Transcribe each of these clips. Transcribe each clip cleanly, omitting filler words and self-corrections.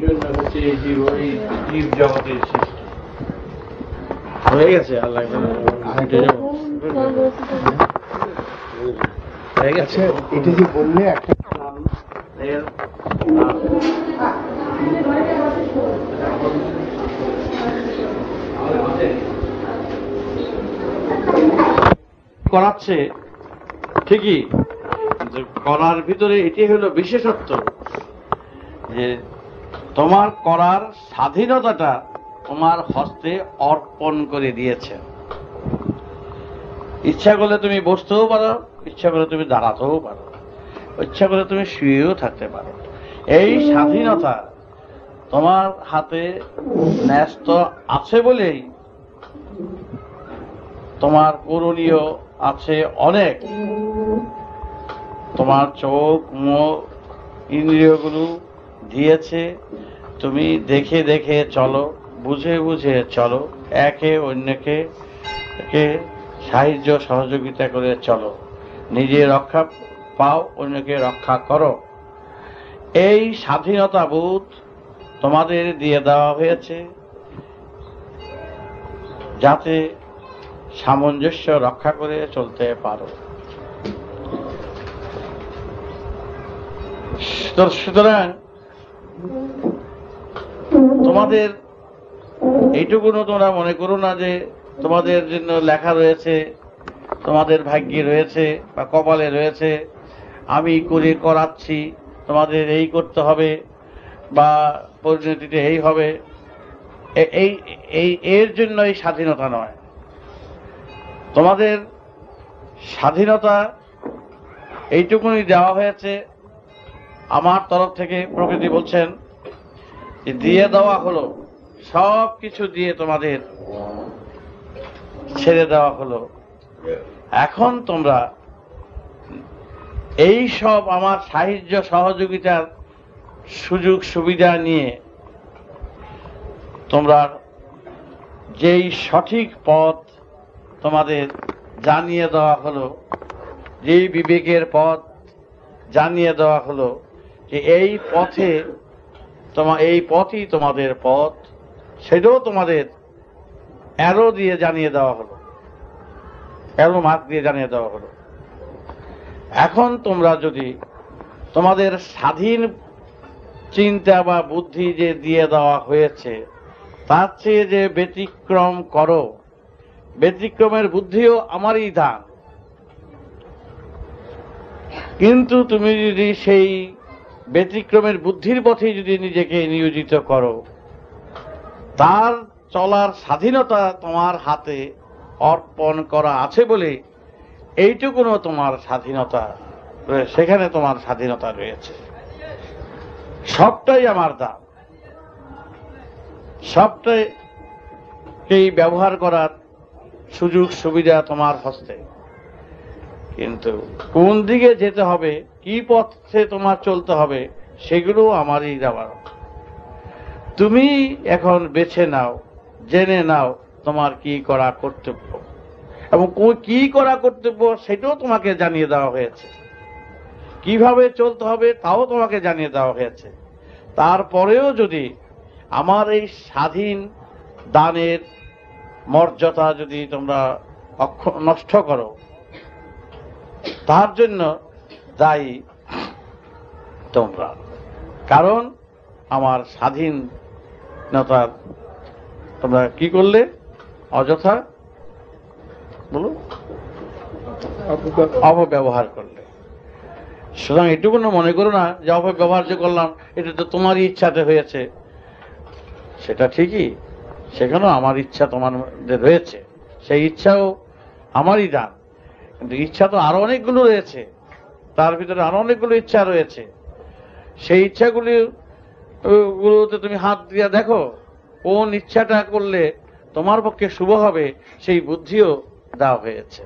জন্য হচ্ছে এই জীব জগতের সৃষ্টি হয়ে গেছে। আল্লাহ হয়ে গেছে। এটা যে বললে একটা করাচ্ছে ঠিকই, করার ভিতরে এটি হলো বিশেষত্ব যে তোমার করার স্বাধীনতাটা তোমার হস্তে অর্পণ করে দিয়েছে। ইচ্ছা করলে তুমি বসতেও পারো, ইচ্ছা করলে তুমি দাঁড়াতেও পারো, ইচ্ছা করলে তুমি শুয়েও থাকতে পারো। এই স্বাধীনতা তোমার হাতে ন্যস্ত আছে বলেই তোমার করণীয় আছে অনেক। তোমার চোখ মুখ ইন্দ্রিয়গুলো দিয়েছে, তুমি দেখে দেখে চলো, বুঝে বুঝে চলো, একে অন্যকে সাহায্য সহযোগিতা করে চলো, নিজে রক্ষা পাও, অন্যকে রক্ষা করো। এই স্বাধীনতা বোধ তোমাদের দিয়ে দেওয়া হয়েছে যাতে সামঞ্জস্য রক্ষা করে চলতে পারো। সুতরাং তোমাদের এইটুকুনো তোমরা মনে করো না যে তোমাদের জন্য লেখা রয়েছে, তোমাদের ভাগ্যে রয়েছে বা কপালে রয়েছে, আমি করে করাচ্ছি, তোমাদের এই করতে হবে বা পরিণতিতে এই হবে। এর জন্য এই স্বাধীনতা নয়। তোমাদের স্বাধীনতা এইটুকুনি দেওয়া হয়েছে আমার তরফ থেকে। প্রকৃতি বলছেন যে দিয়ে দেওয়া হলো, সব কিছু দিয়ে তোমাদের ছেড়ে দেওয়া হলো। এখন তোমরা এই সব আমার সাহায্য সহযোগিতার সুযোগ সুবিধা নিয়ে তোমরা যেই সঠিক পথ তোমাদের জানিয়ে দেওয়া হলো, যেই বিবেকের পথ জানিয়ে দেওয়া হলো যে এই পথে এই পথই তোমাদের পথ, সেটাও তোমাদের অ্যারো দিয়ে জানিয়ে দেওয়া হলো, অ্যারো মার্ক দিয়ে জানিয়ে দেওয়া হলো। এখন তোমরা যদি তোমাদের স্বাধীন চিন্তা বা বুদ্ধি যে দিয়ে দেওয়া হয়েছে তার চেয়ে যে ব্যতিক্রম করো, ব্যতিক্রমের বুদ্ধিও আমারই দান। কিন্তু তুমি যদি সেই ব্যতিক্রমের বুদ্ধির পথে যদি নিজেকে নিয়োজিত করো, তার চলার স্বাধীনতা তোমার হাতে অর্পণ করা আছে বলে এইটুকুনো তোমার স্বাধীনতা, সেখানে তোমার স্বাধীনতা রয়েছে। সবটাই আমার দান, সবটাই ব্যবহার করার সুযোগ সুবিধা তোমার হস্তে। কিন্তু কোন দিকে যেতে হবে, কি পথে তোমার চলতে হবে, সেগুলো আমারই দেওয়ার। তুমি এখন বেছে নাও, জেনে নাও তোমার কি করা কর্তব্য, এবং কি করা কর্তব্য সেটাও তোমাকে জানিয়ে দেওয়া হয়েছে। কিভাবে চলতে হবে তাও তোমাকে জানিয়ে দেওয়া হয়েছে। তারপরেও যদি আমার এই স্বাধীন দানের মর্যাদা যদি তোমরা নষ্ট করো, তার জন্য দায়ী তোমরা। কারণ আমার স্বাধীনতার তোমরা কি করলে? অযথা বলো অপব্যবহার করলে। সুতরাং এটুকু মনে করো না যে অপব্যবহার যে করলাম এটা তো তোমারই ইচ্ছাতে হয়েছে। সেটা ঠিকই, সেখানেও আমার ইচ্ছা তোমার মধ্যে রয়েছে, সেই ইচ্ছাও আমারই দান। কিন্তু ইচ্ছা তো আরো অনেকগুলো রয়েছে, তার ভিতরে আরো অনেকগুলো ইচ্ছা রয়েছে। সেই ইচ্ছাগুলোতে তুমি হাত দিয়ে দেখো কোন ইচ্ছাটা করলে তোমার পক্ষে শুভ হবে, সেই বুদ্ধিও দেওয়া হয়েছে।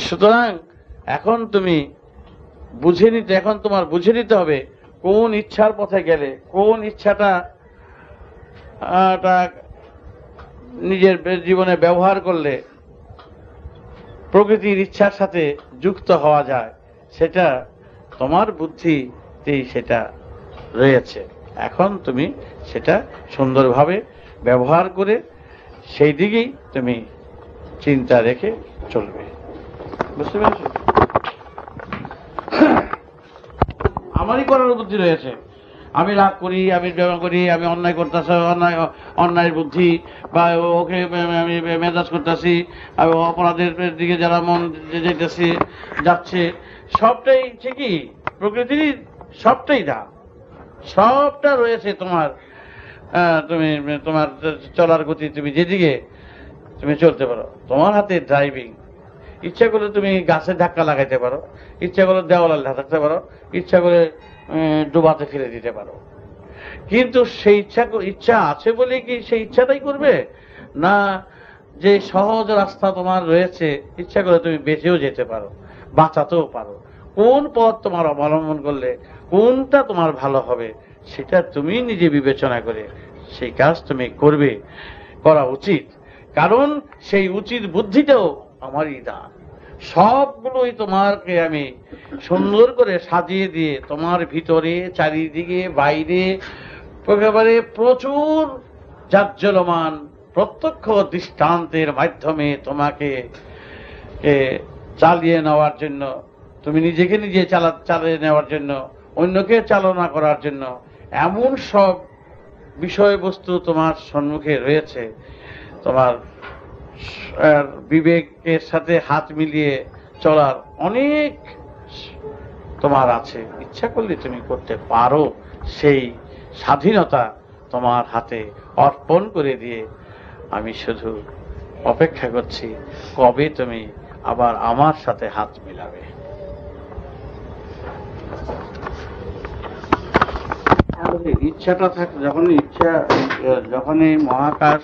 সুতরাং এখন তোমার বুঝে নিতে হবে কোন ইচ্ছার পথে গেলে, কোন ইচ্ছাটা নিজের জীবনে ব্যবহার করলে প্রকৃতির ইচ্ছার সাথে যুক্ত হওয়া যায়, সেটা তোমার বুদ্ধিতেই সেটা রয়েছে। এখন তুমি সেটা সুন্দরভাবে ব্যবহার করে সেই দিকেই তুমি চিন্তা রেখে চলবে। বুঝতে পেরেছ? আমারই করার বুদ্ধি রয়েছে, আমি রাগ করি, আমি ব্যবহার করি, আমি অন্যায় করতেছি, অন্যায়ের বুদ্ধি বা ওকে আমি মেজাজ করতেছি, আমি অপরাধের দিকে যারা মন যেতেছি যাচ্ছে, সবটাই ঠিকই, প্রকৃতির সবটাই না, সবটা রয়েছে তোমার। তুমি তোমার চলার গতি, তুমি যেদিকে তুমি চলতে পারো, তোমার হাতে ড্রাইভিং। ইচ্ছা করলে তুমি গাছে ধাক্কা লাগাইতে পারো, ইচ্ছা করলে দেওয়ালে ধাক্কাতে পারো, ইচ্ছা করে ডুবাতে ফেলে দিতে পারো। কিন্তু সেই ইচ্ছা আছে বলে কি সেই ইচ্ছাটাই করবে না? যে সহজ রাস্তা তোমার রয়েছে, ইচ্ছা করে তুমি বেঁচেও যেতে পারো, বাঁচাতেও পারো। কোন পথ তোমার অবলম্বন করলে কোনটা তোমার ভালো হবে, সেটা তুমি নিজে বিবেচনা করে সেই কাজ তুমি করবে, করা উচিত। কারণ সেই উচিত বুদ্ধিটাও আমারই দান। সবগুলোই তোমাকে আমি সুন্দর করে সাজিয়ে দিয়ে তোমার ভিতরে, চারিদিকে, বাইরে একেবারে প্রচুর জাজ্জলমান প্রত্যক্ষ দৃষ্টান্তের মাধ্যমে তোমাকে চালিয়ে নেওয়ার জন্য, তুমি নিজেকে নিজে চালিয়ে নেওয়ার জন্য, অন্যকে চালনা করার জন্য এমন সব বিষয়বস্তু তোমার সম্মুখে রয়েছে। তোমার বিবেকের সাথে হাত মিলিয়ে চলার অনেক তোমার আছে, ইচ্ছা করলে তুমি করতে পারো। সেই স্বাধীনতা তোমার হাতে অর্পণ করে দিয়ে আমি শুধু অপেক্ষা করছি কবে তুমি আবার আমার সাথে হাত মিলাবে। ইচ্ছাটা থাকে, যখনই মহাকাশ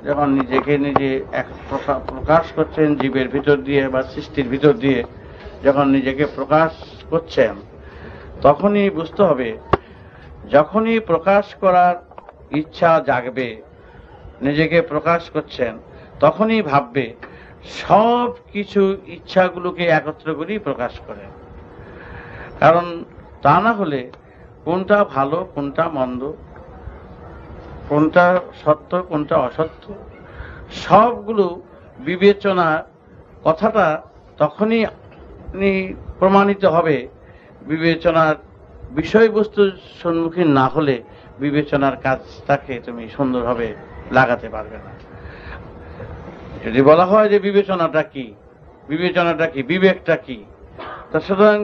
যখন নিজেকে নিজে এক প্রকাশ করছেন জীবের ভিতর দিয়ে বা সৃষ্টির ভিতর দিয়ে যখন নিজেকে প্রকাশ করছেন, তখনই বুঝতে হবে, যখনই প্রকাশ করার ইচ্ছা জাগবে, নিজেকে প্রকাশ করছেন, তখনই ভাববে সব কিছু ইচ্ছাগুলোকে একত্র করেই প্রকাশ করেন। কারণ তা না হলে কোনটা ভালো, কোনটা মন্দ, কোনটা সত্য, কোনটা অসত্য, সবগুলো বিবেচনা কথাটা তখনই প্রমাণিত হবে। বিবেচনার বিষয়বস্তুর সম্মুখীন না হলে বিবেচনার কাজটাকে তুমি সুন্দরভাবে লাগাতে পারবে না। যদি বলা হয় যে বিবেচনাটা কি, বিবেচনাটা কি, বিবেকটা কি, তা সুতরাং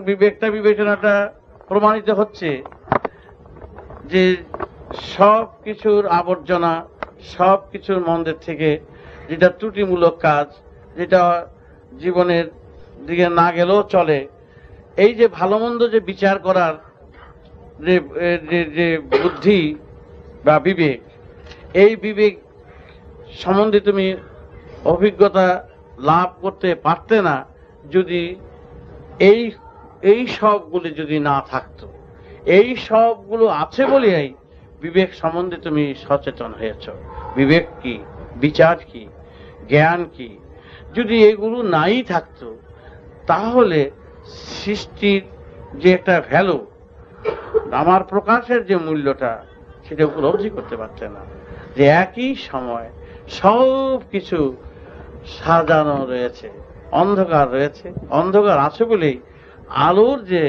বিবেচনাটা প্রমাণিত হচ্ছে যে সব কিছুর আবর্জনা, সব কিছুর মন্দের থেকে যেটা ত্রুটিমূলক কাজ, যেটা জীবনের দিকে না গেলেও চলে, এই যে ভালো মন্দ যে বিচার করার যে বুদ্ধি বা বিবেক, এই বিবেক সম্বন্ধে তুমি অভিজ্ঞতা লাভ করতে পারতে না যদি এই সবগুলি যদি না থাকতো। এই সবগুলো আছে বলেই বিবেক সম্বন্ধে তুমি সচেতন হয়েছ। বিবেক কি, বিচার কি, জ্ঞান কি, যদি এগুলো নাই থাকতো তাহলে সৃষ্টির যে একটা ভ্যালু, আমার প্রকাশের যে মূল্যটা, সেটা উপলব্ধি করতে পারতে না। যে একই সময় সব কিছু সাজানো রয়েছে, অন্ধকার রয়েছে, অন্ধকার আছে বলেই আলোর যে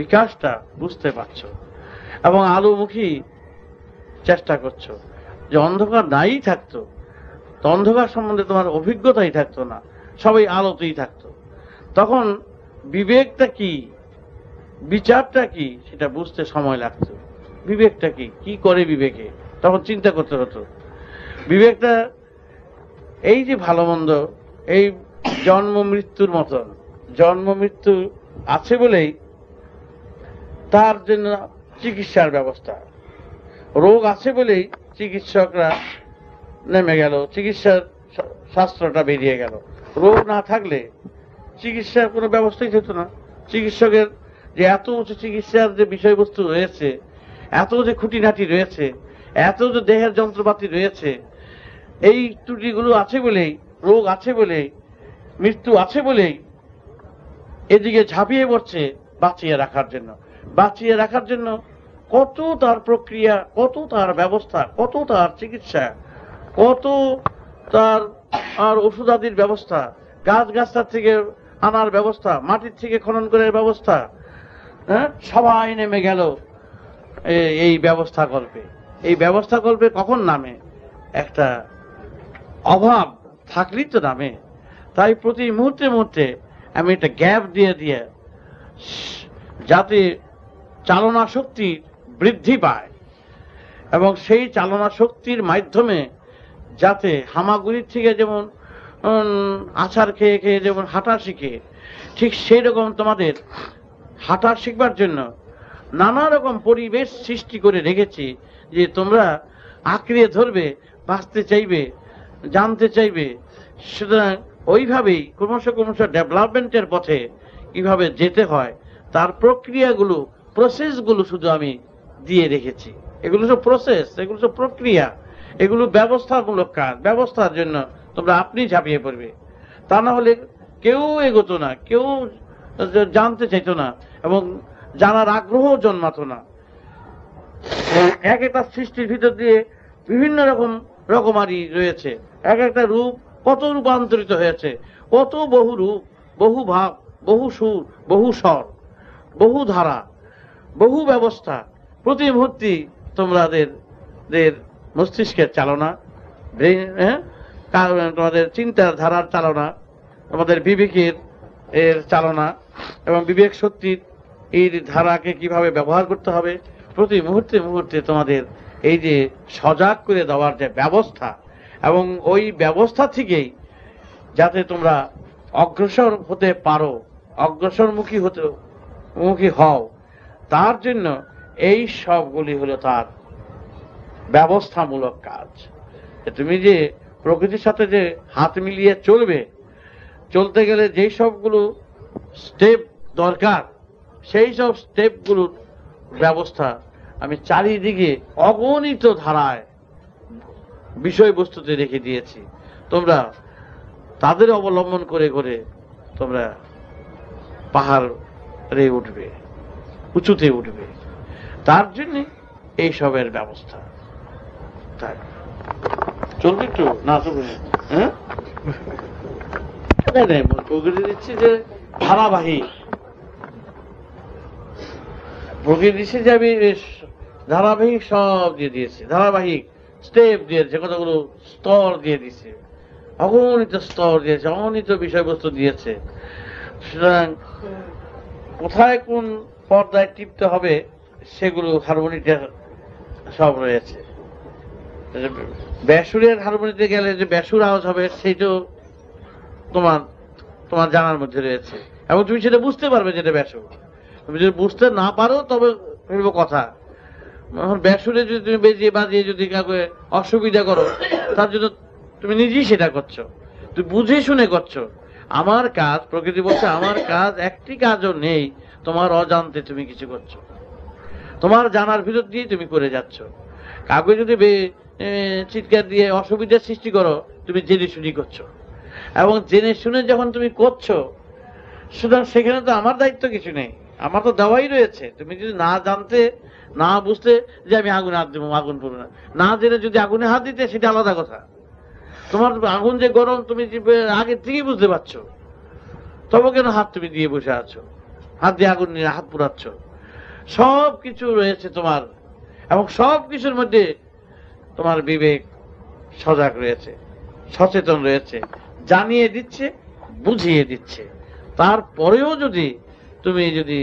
বিকাশটা বুঝতে পারছ এবং আলোমুখী চেষ্টা করছো। যে অন্ধকার নাই থাকতো, তো অন্ধকার সম্বন্ধে তোমার অভিজ্ঞতাই থাকতো না, সবাই আলোতেই থাকতো। তখন বিবেকটা কি, বিচারটা কি, সেটা বুঝতে সময় লাগতো। বিবেকটা কি, কি করে বিবেকে, তখন চিন্তা করতে হতো। বিবেকটা এই যে ভালো মন্দ, এই জন্ম মৃত্যুর মতন, জন্ম মৃত্যু আছে বলেই তার জন্য চিকিৎসার ব্যবস্থা, রোগ আছে বলেই চিকিৎসকরা নেমে গেল, চিকিৎসার শাস্ত্রটা বেরিয়ে গেল। রোগ না থাকলে চিকিৎসার কোনো ব্যবস্থাই হতো না। চিকিৎসকের যে এত উঁচু চিকিৎসার যে বিষয়বস্তু রয়েছে, এত যে খুঁটিনাটি রয়েছে, এত যে দেহের যন্ত্রপাতি রয়েছে, এই ত্রুটিগুলো আছে বলেই, রোগ আছে বলেই, মৃত্যু আছে বলেই এদিকে ঝাঁপিয়ে পড়ছে বাঁচিয়ে রাখার জন্য। বাঁচিয়ে রাখার জন্য কত তার প্রক্রিয়া, কত তার ব্যবস্থা, কত তার চিকিৎসা, কত তার আর ওষুধ আদির ব্যবস্থা, গাছগাছার থেকে আনার ব্যবস্থা, মাটির থেকে খনন করার ব্যবস্থা, হ্যাঁ, সবাই নেমে গেল এই ব্যবস্থা কল্পে। এই ব্যবস্থা কল্পে কখন নামে? একটা অভাব থাকলেই তো নামে। তাই প্রতি মুহূর্তে মুহূর্তে আমি একটা গ্যাপ দিয়ে দিয়ে যাতে চালনা শক্তি বৃদ্ধি পায় এবং সেই চালনা শক্তির মাধ্যমে যাতে হামাগুড়ির থেকে যেমন আছাড় খেয়ে খেয়ে যেমন হাঁটা শিখে, ঠিক সেই রকম তোমাদের হাঁটা শিখবার জন্য নানা রকম পরিবেশ সৃষ্টি করে রেখেছি, যে তোমরা আঁকড়ে ধরবে, বাঁচতে চাইবে, জানতে চাইবে। সুতরাং ওইভাবেই ক্রমশ ক্রমশ ডেভেলপমেন্টের পথে কিভাবে যেতে হয় তার প্রক্রিয়াগুলো, প্রসেসগুলো শুধু আমি দিয়ে রেখেছি। এগুলো সব প্রসেস, এগুলো সব প্রক্রিয়া, এগুলো ব্যবস্থামূলক কাজ। ব্যবস্থার জন্য তোমরা আপনি ঝাঁপিয়ে পড়বে, তা না হলে কেউ এগোতো না, কেউ জানতে চাইতো না এবং জানার আগ্রহ জন্মাতো না। এক একটা সৃষ্টির ভিতর দিয়ে বিভিন্ন রকম রকমারি রয়েছে, এক একটা রূপ কত রূপান্তরিত হয়েছে, কত বহু রূপ, বহু ভাব, বহু সুর, বহু স্বর, বহু ধারা, বহু ব্যবস্থা। প্রতি মুহূর্তে তোমাদের মস্তিষ্কের চালনা, তোমাদের চিন্তার ধারার চালনা, তোমাদের বিবেকের এর চালনা এবং বিবেক শক্তির এই ধারাকে কিভাবে ব্যবহার করতে হবে, প্রতি মুহূর্তে মুহূর্তে তোমাদের এই যে সজাগ করে দেওয়ার যে ব্যবস্থা, এবং ওই ব্যবস্থা থেকেই যাতে তোমরা অগ্রসর হতে পারো, অগ্রসরমুখী হও, তার জন্য এই সবগুলি হলো তার ব্যবস্থামূলক কাজ। তুমি যে প্রকৃতির সাথে যে হাত মিলিয়ে চলবে, চলতে গেলে যেই সবগুলো স্টেপ দরকার, সেই সব স্টেপগুলোর ব্যবস্থা আমি চারিদিকে অগণিত ধারায় বিষয়বস্তুতে রেখে দিয়েছি। তোমরা তাদের অবলম্বন করে করে তোমরা পাহাড়ে উঠবে, উঁচুতে উঠবে, তার জন্য এই সবের ব্যবস্থা। তাই চলবে একটু না চলবে? হ্যাঁ, প্রকৃতি দিচ্ছি যে ধারাবাহিক, প্রকৃতি দিচ্ছে যে আমি ধারাবাহিক সব দিয়ে দিয়েছি, ধারাবাহিক স্টেপ দিয়েছে, কতগুলো স্তর দিয়ে দিচ্ছে, অগণিত স্তর দিয়েছে, অগণিত বিষয়বস্তু দিয়েছে। সুতরাং কোথায় কোন পর্দায় টিপতে হবে সেগুলো হারমোনিতে সব রয়েছে। বেসুরের হারমোনিতে গেলে যে বেসুর আওয়াজ হবে সেইটাও তোমার জানার মধ্যে রয়েছে, এবং তুমি সেটা বুঝতে পারবে যেটা বেসুর। তুমি যদি বুঝতে না পারো তবে ভেবো কথা। এখন বেসুরে যদি তুমি বেজিয়ে বাজিয়ে যদি কাউকে অসুবিধা করো, তার জন্য তুমি নিজেই সেটা করছো, তুমি বুঝে শুনে করছো। আমার কাজ, প্রকৃতি বলছে আমার কাজ একটি কাজও নেই, তোমার অজান্তে তুমি কিছু করছো, তোমার জানার ভিতর দিয়ে তুমি করে যাচ্ছ। কাউকে যদি চিৎকার দিয়ে অসুবিধার সৃষ্টি করো, তুমি জেনে শুনি করছো, এবং জেনে শুনে যখন তুমি করছো, সুতরাং সেখানে তো আমার দায়িত্ব কিছু নেই, আমার তো দেওয়াই রয়েছে। তুমি যদি না জানতে, না বুঝতে যে আমি আগুনে হাত দেবো, আগুন পড়বে না জেনে যদি আগুনে হাত দিতে, সেটা আলাদা কথা। তোমার আগুন যে গরম তুমি আগে থেকেই বুঝতে পারছো, তবে কেন হাত তুমি দিয়ে বসে আছো, হাত দিয়ে আগুন নিয়ে হাত পুরাচ্ছ? সব কিছু রয়েছে তোমার, এবং সব কিছুর মধ্যে তোমার বিবেক সজাগ রয়েছে, সচেতন রয়েছে, জানিয়ে দিচ্ছে, বুঝিয়ে দিচ্ছে। তারপরেও তুমি যদি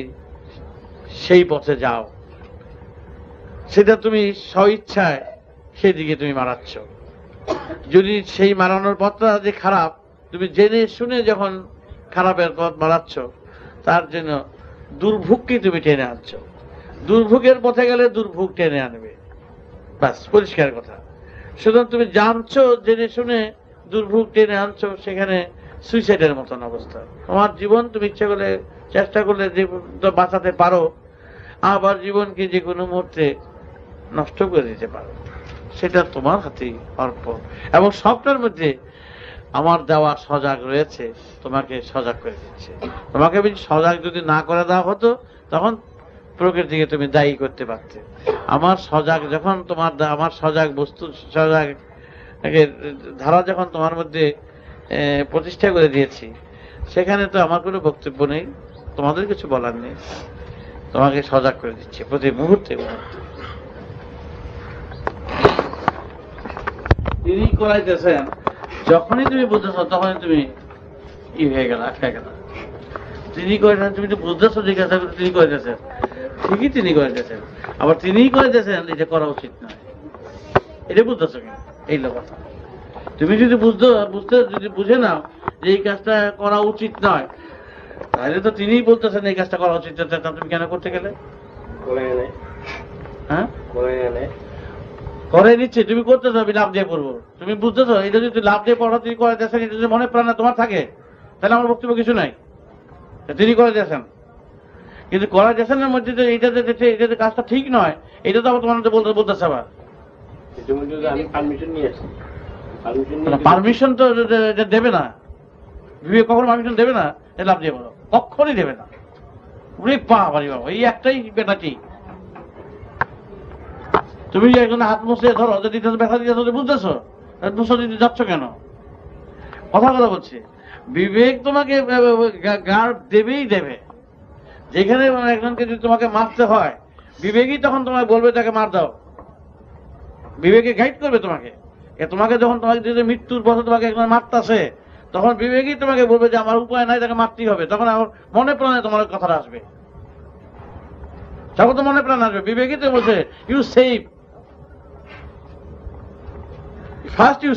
সেই পথে যাও, সেটা তুমি স্বইচ্ছায় সেদিকে তুমি মারাচ্ছ। যদি সেই মারানোর পথটা যে খারাপ, তুমি জেনে শুনে যখন খারাপের পথ মারাচ্ছ, তার জন্য দুর্ভোগকে তুমি টেনে আনছ। দুর্ভোগের পথে গেলে দুর্ভোগ টেনে আনবে, ব্যাস পরিষ্কার কথা। সুতরাং তুমি জানছো, জেনে শুনে দুর্ভোগ টেনে আনছো, সেখানে সুইসাইডের মতন অবস্থা। তোমার জীবন তুমি ইচ্ছা করলে, চেষ্টা করলে বাঁচাতে পারো, আবার জীবনকে যে কোনো মুহূর্তে নষ্ট করে দিতে পারো, সেটা তোমার হাতেই অর্পণ। এবং সবটার মধ্যে আমার দেওয়া সজাগ রয়েছে, তোমাকে সজাগ করে দিচ্ছে। তোমাকে সজাগ যদি না করে দেওয়া হতো, তখন প্রকৃতিকে তুমি দায়ী করতে পারতে। আমার সজাগ যখন তোমার আমার সজাগ বস্তু সজাগ ধারা যখন তোমার মধ্যে প্রতিষ্ঠা করে দিয়েছি, সেখানে তো আমার কোনো বক্তব্য নেই, তোমাদের কিছু বলার নেই, তোমাকে সজাগ করে দিচ্ছে প্রতি মুহূর্তে মুহূর্তে। তিনি করাইতেছেন, যখনই তুমি বুঝতেছ তখনই তুমি হয়ে গেল, আটকা গেল। তিনি করেছেন, তুমি তো বুঝতেছ জিজ্ঞাসা করে তিনি করেছেন, ঠিকই তিনি করেছেন, আবার তিনিই করেছেন এটা করা উচিত নয়, এটা বুঝতেছ কিনা এই কথা। তুমি যদি যদি বুঝে নাও যে এই কাজটা করা উচিত নয়, তাহলে তো তিনিই বলতেছেন এই কাজটা করা উচিত, তুমি কেন করতে গেলে? হ্যাঁ, করে নিচ্ছে, তুমি করতেছো, আমি লাভ দিয়ে পড়বো, তুমি বুঝতেছো এটা যদি লাভ দিয়ে পড়ো, তিনি করে দিয়েছেন, এটা যদি মনে প্রাণে তোমার থাকে তাহলে আমার বক্তব্য কিছু নাই, তিনি করে দিয়েছেন। কিন্তু করা দিয়েছেনের মধ্যে এটা যে কাজটা ঠিক নয়, এটা তো আবার তোমার বলতেছে আবার পারমিশন তো দেবে না, বিবেক কখনো পারমিশন দেবে না, লাভ দিয়ে বলো, কখনই দেবে না। বাবা এই একটাই বেটাটি, তুমি যে একজন হাত মুছে ধরো, যদি ব্যথা দিতে বুঝতেছো, মুছে দিতে যাচ্ছ কেন? কথা বলছি, বিবেক তোমাকে গার্ড দেবেই দেবে। যেখানে একজনকে যদি তোমাকে মারতে হয়, বিবেকই তখন তোমাকে বলবে তাকে মার দাও, বিবেকে গাইড করবে তোমাকে। তোমাকে যখন তোমাকে যদি মৃত্যুর পথে তোমাকে একজন মারতেছে, তখন বিবেকই তোমাকে বলবে যে আমার উপায় নাই, তাকে মারতেই হবে। তখন আমার মনে প্রাণে তোমার কথাটা আসবে, তখন তো মনে প্রাণ আসবে। বিবেকই তো বলছে you save, first you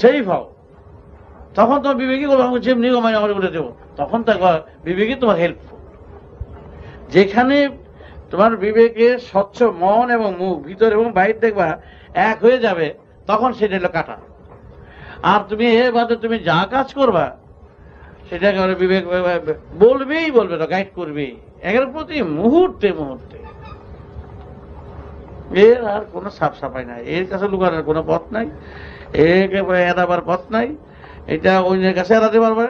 save হও। তখন তোমার বিবেকই বলবো যেমনি আমার বলে দেবো, তখন বিবেকই তোমার হেল্পফুল। যেখানে তোমার বিবেকের স্বচ্ছ মন এবং মুখ, ভিতর এবং বাইরে দেখবা এক হয়ে যাবে, তখন সেটা হলো কাটা। আর তুমি এর বাদে তুমি যা কাজ করবা সেটা বিবেক বলবে তো, গাইড করবেই এর প্রতি মুহূর্তে মুহূর্তে। এর আর কোনো সাফাই নাই, এর কাছে লুকানোর কোনো পথ নাই, এড়াবার পথ নাই। এটা অন্যের কাছে এড়াতে পারবে,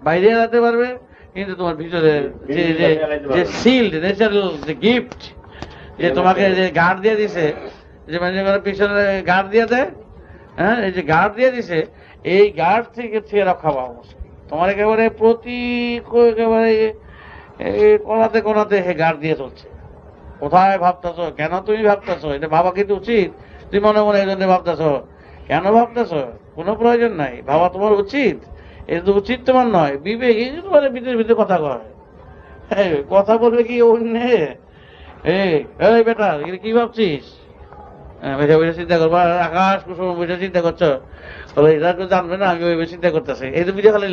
বাইরে এড়াতে পারবে, কিন্তু তোমার ভিতরে যে শিল্ড, ন্যাচারাল যে গিফট, যে তোমাকে যে গার্ড দিয়ে দিছে, যে মানে পিছনে গার্ড দিয়ে দেয়, হ্যাঁ, এই যে গার্ড দিয়ে দিছে, এই গার্ড থেকে রক্ষা পাওয়া মুশকিল। তোমার একেবারে প্রতি একেবারে কোনাতে কোনাতে হে গার্ড দিয়ে চলছে। কোথায় ভাবতেছো, কেন তুমি ভাবতেছো, এটা ভাবা কিন্তু উচিত। তুমি মনে মনে এই জন্য ভাবতেছো, কেন ভাবতেছো? কোনো প্রয়োজন নাই, ভাবা তোমার উচিত, এটা তো উচিত তোমার নয়। বিবেক এই যে তোমার ভিতরে কথা কয়, কথা বলবে কি অন্য, এই বেটা কি ভাবছিস, বসে বসে চিন্তা করবো, আকাশ কুসুম বসে চিন্তা করছো, এটা তো জানবে না আমি ওই চিন্তা করতেছি, এই তো ভিডিও খালি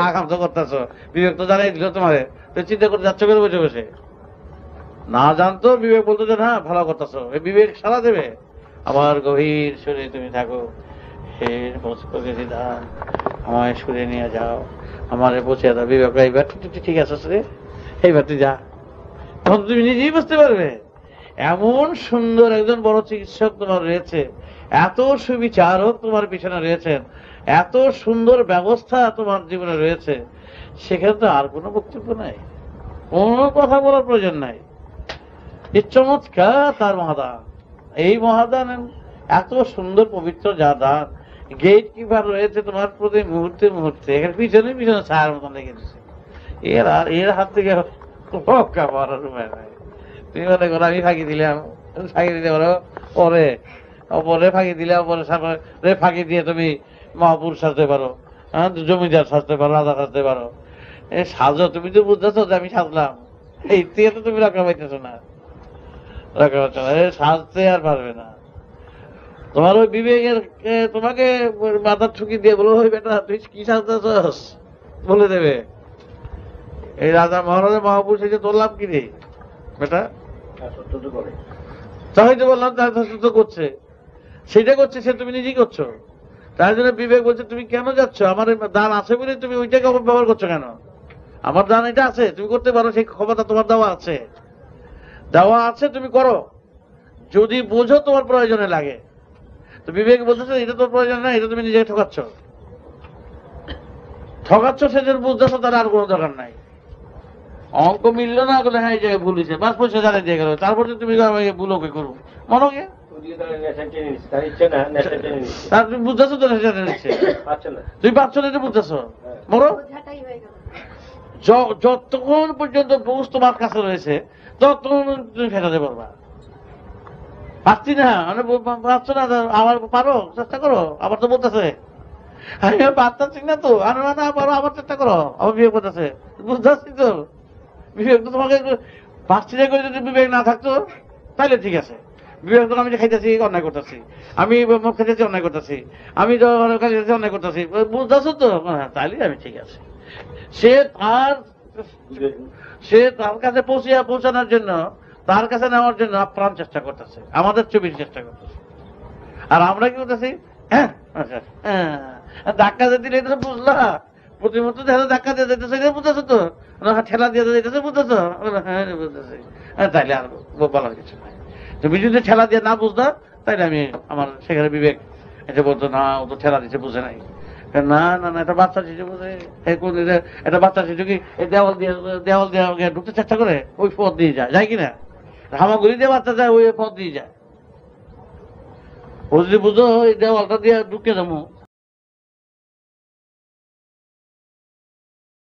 আকাম তো করতেছো, বিবেক তো জানাই দিল তোমারে, তো চিন্তা করতে যাচ্ছ করে বসে বসে। না জানতো বিবেক বলতো যে না ভালো করতেছো, এই বিবেক সারা দেবে। আবার গভীর সুরে তুমি থাকো, হে দিদা আমায় সুরে নিয়ে যাও, আমারে পৌঁছে দাও। বিবেক এইবার ঠিক আছে রে, এইবার তুই যা, তখন তুমি নিজেই বুঝতে পারবে এমন সুন্দর একজন বড় চিকিৎসক তোমার রয়েছে, এত সুবিচারক তোমার পিছনে রয়েছেন, এত সুন্দর ব্যবস্থা তোমার জীবনে রয়েছে, সেখানে তো আর কোনো বক্তব্য নাই, কোনো কথা বলার প্রয়োজন নাই। এই চমৎকার তার মহাদান, এই মহাদান এত সুন্দর পবিত্র যা দান, গেট কিপার রয়েছে তোমার প্রতি মুহূর্তে মুহূর্তে, এখানে পিছনে পিছনে ছায়ার মতন লেগে দিচ্ছে। এর হাত থেকে রক্ষা পাওয়ার উপায় নাই। তুমি মনে করো আমি ফাঁকি দিলাম, ফাঁকি দিতে পারো পরে, অপরে ফাঁকি দিলে অপরে ফাঁকি দিয়ে তুমি মহাপুরুষ সাজতে পারো, জমিদার সাজতে পারো, রাজা সাজতে পারো। এই সাজো, তুমি তো বুঝতেছো যে আমি সাজলাম, এই থেকে তো তুমি রক্ষা পাইতেছো না, রক্ষা পাচ্ছ না, সাজতে আর পারবে না। তোমার ওই বিবেকের তোমাকে মাথার ঠুকি দিয়ে বলো, ওই বেটা তুই কি সাজতেছস বলে দেবে। এই রাজা মহারাজা মহাপুরুষ এসে তোর লাভ কি রে বেটা, তাই তো বললাম তার তো করছে, সেটা করছে সে, তুমি নিজেই করছো। তাই জন্য বিবেক বলছে তুমি কেন যাচ্ছ, আমার দান আছে বলে তুমি ওইটাকে ব্যবহার করছো কেন? আমার দান এটা আছে, তুমি করতে পারো, সেই ক্ষমতা তোমার দেওয়া আছে, তুমি করো, যদি বোঝো তোমার প্রয়োজনে লাগে। তো বিবেক বলতেছে এটা তোর প্রয়োজন না, এটা তুমি নিজেকে ঠকাচ্ছ, সেজন্য বুঝতেছো তার আর কোনো দরকার নাই। অঙ্ক মিললো না বলে হ্যাঁ এই জায়গায় ভুল হয়েছে, বাস পয়সা জানিয়ে দিয়ে গেল, তারপরে তুমি ভুল ওকে করো মনোকে তার তুমি বুঝতেছো তো নেশা নিচ্ছে, তুমি পাচ্ছ না এটা বুঝতেছো মরো। যতক্ষণ পর্যন্ত বুঝ তোমার কাছে রয়েছে ততক্ষণ তুমি ফেরাতে পারবা। পারছি না মানে পারছো না, আবার পারো, চেষ্টা করো। আবার তো বলতেছে আমি পারতাছি না তো, আর না পারো, আবার চেষ্টা করো। আবার বিয়ে করতেছে, বুঝতেছি তো বিবেক তো তোমাকে পারছি না করে যদি বিবেক না থাকতো তাহলে ঠিক আছে। বিবেক তো আমি যে খাইতেছি অন্যায় করতেছি, আমি মদ খাইতেছি অন্যায় করতেছি, আমি খাইতেছি অন্যায় করতেছি, বুঝতেছো তো, তাহলে আমি ঠিক আছে। সে তার কাছে পৌঁছানোর জন্য, তার কাছে নেওয়ার জন্য আপ্রাণ চেষ্টা করতেছে, আমাদের চেয়ে বেশি চেষ্টা করতেছে। আর আমরা কি করতেছি, ধাক্কা দিয়ে দিলে এটা বুঝলা, প্রতিমত ধাক্কা দিয়ে দিতেছে, বুঝতেছো তো, ঠেলা দিয়ে দিতেছে, বুঝতেছো, হ্যাঁ বুঝতেছি, তাইলে আর বলার কিছু নাই। তুমি যদি ঠেলা দিয়ে না বুঝতা তাইলে আমি আমার সেখানে বিবেক এটা বলতো না, ও তো ঠেলা দিচ্ছে বুঝে নাই। না না না, এটা বাচ্চা শিশু বুঝে, এটা বাচ্চা শিশু কি দেওয়াল দিয়ে ঢুকতে চেষ্টা করে ওই পথ দিয়ে যায় কিনা, হামাগুড়ি দিয়ে বাচ্চা যায় ওই পথ দিয়ে যায়। ও যদি বুঝো ওই দেওয়ালটা দিয়ে ঢুকে যাবো